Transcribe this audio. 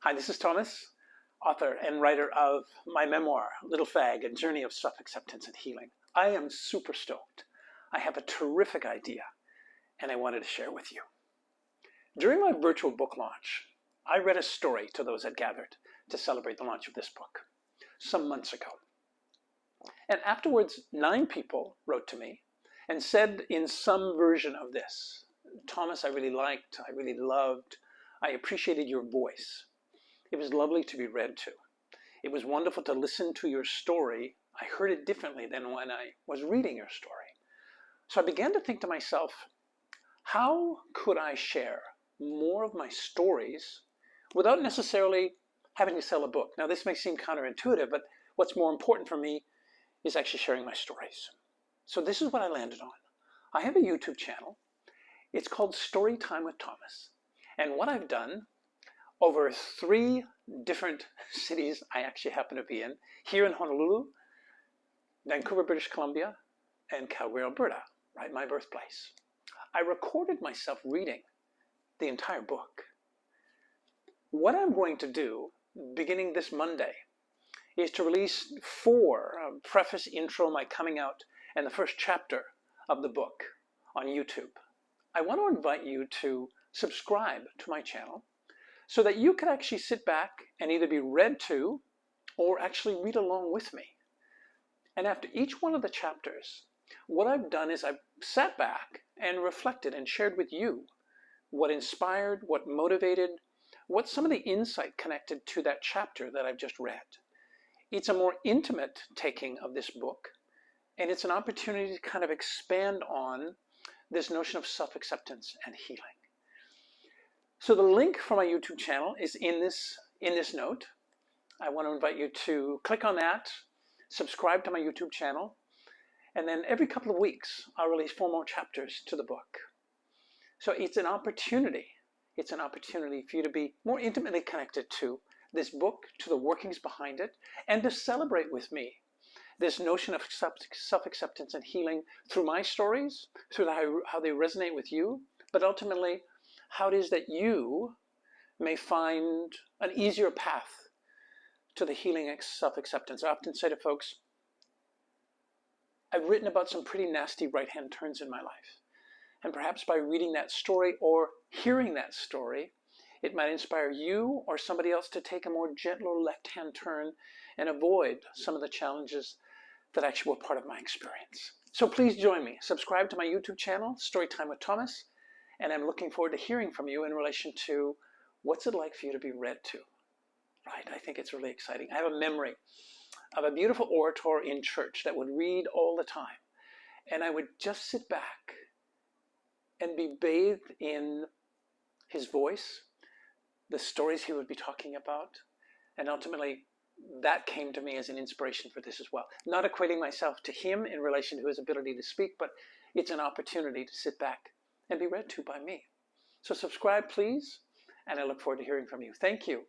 Hi, this is Thomas, author and writer of my memoir, Little Fag, A Journey of Self-Acceptance and Healing. I am super stoked. I have a terrific idea, and I wanted to share with you. During my virtual book launch, I read a story to those that gathered to celebrate the launch of this book some months ago. And afterwards, 9 people wrote to me and said in some version of this, Thomas, I really liked, I really loved, I appreciated your voice. It was lovely to be read to. It was wonderful to listen to your story. I heard it differently than when I was reading your story. So I began to think to myself, how could I share more of my stories without necessarily having to sell a book? Now this may seem counterintuitive, but what's more important for me is actually sharing my stories. So this is what I landed on. I have a YouTube channel. It's called StoryTime with Thomas. And what I've done over 3 different cities I actually happen to be in, here in Honolulu, Vancouver, British Columbia, and Calgary, Alberta, right, my birthplace. I recorded myself reading the entire book. What I'm going to do, beginning this Monday, is to release 4 preface, intro, my coming out, and the first chapter of the book on YouTube. I want to invite you to subscribe to my channel so that you can actually sit back and either be read to or actually read along with me. And after each one of the chapters, what I've done is I've sat back and reflected and shared with you what inspired, what motivated, what some of the insight connected to that chapter that I've just read. It's a more intimate taking of this book, and it's an opportunity to kind of expand on this notion of self-acceptance and healing. So the link for my YouTube channel is in this note. I want to invite you to click on that, subscribe to my YouTube channel, and then every couple of weeks I'll release 4 more chapters to the book. So it's an opportunity for you to be more intimately connected to this book, to the workings behind it, and to celebrate with me this notion of self-acceptance and healing through my stories, through how they resonate with you, but ultimately how it is that you may find an easier path to the healing self-acceptance. I often say to folks, I've written about some pretty nasty right-hand turns in my life. And perhaps by reading that story or hearing that story, it might inspire you or somebody else to take a more gentler left-hand turn and avoid some of the challenges that actually were part of my experience. So please join me. Subscribe to my YouTube channel, Storytime with Thomas, and I'm looking forward to hearing from you in relation to what's it like for you to be read to. Right? I think it's really exciting. I have a memory of a beautiful orator in church that would read all the time, and I would just sit back and be bathed in his voice, the stories he would be talking about, and ultimately that came to me as an inspiration for this as well. Not equating myself to him in relation to his ability to speak, but it's an opportunity to sit back and be read to by me. So subscribe, please, and I look forward to hearing from you. Thank you.